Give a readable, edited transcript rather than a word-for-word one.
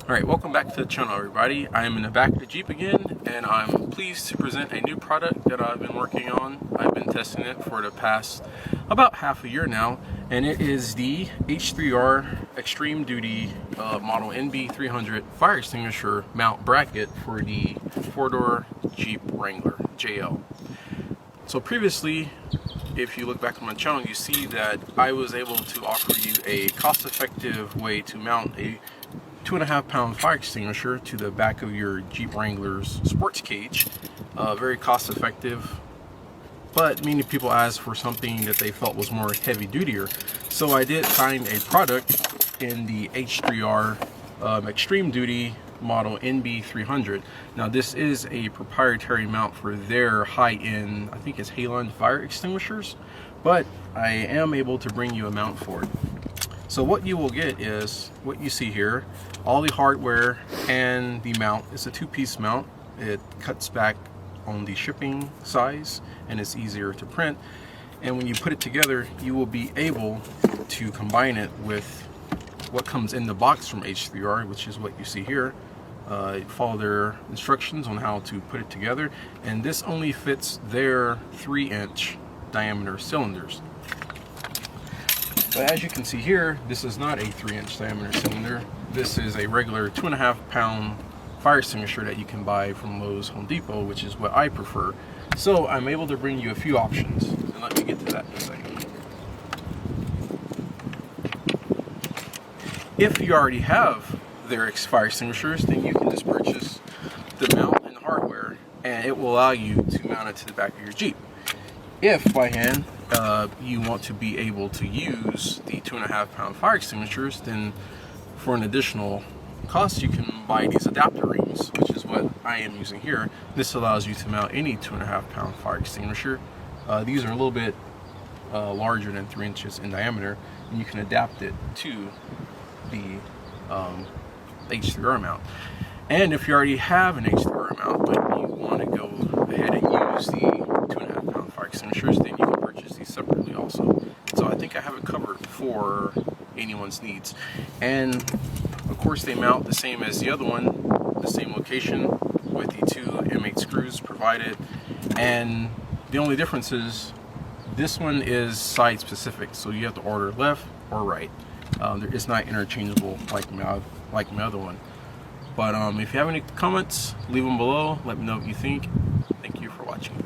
Alright, welcome back to the channel, everybody. I am in the back of the Jeep again, and I'm pleased to present a new product that I've been working on. I've been testing it for the past about half a year now, and it is the H3R Extreme Duty Model NB300 fire extinguisher mount bracket for the 4-door Jeep Wrangler JL. So previously, if you look back on my channel, you see that I was able to offer you a cost-effective way to mount a 2.5 pound fire extinguisher to the back of your Jeep Wrangler's sports cage. Very cost effective, but many people asked for something that they felt was more heavy dutier. So I did find a product in the H3R Extreme Duty Model NB300. Now this is a proprietary mount for their high-end, I think it's Halon fire extinguishers, but I am able to bring you a mount for it. So what you will get is what you see here, all the hardware and the mount. It's a two-piece mount. It cuts back on the shipping size and it's easier to print. And when you put it together, you will be able to combine it with what comes in the box from H3R, which is what you see here. Follow their instructions on how to put it together. And this only fits their 3-inch diameter cylinders. But as you can see here, this is not a 3-inch diameter cylinder. This is a regular 2.5 pound fire extinguisher that you can buy from Lowe's, Home Depot, which is what I prefer. So I'm able to bring you a few options, and let me get to that in a second. If you already have their fire extinguishers, then you can just purchase the mount and the hardware, and it will allow you to mount it to the back of your Jeep. If by hand you want to be able to use the 2.5 pound fire extinguishers, then for an additional cost you can buy these adapter rings, which is what I am using here. This allows you to mount any 2.5 pound fire extinguisher. These are a little bit larger than 3 inches in diameter, and you can adapt it to the H3R mount. And if you already have an H3R mount but you want to go ahead and use the 2.5 pound fire extinguishers, then you can purchase these separately also. So I think I have it covered for anyone's needs. And of course they mount the same as the other one, the same location with the 2 M8 screws provided. And the only difference is this one is side specific, so you have to order left or right. It's not interchangeable like my other one. But if you have any comments, leave them below. Let me know what you think. Thank you for watching.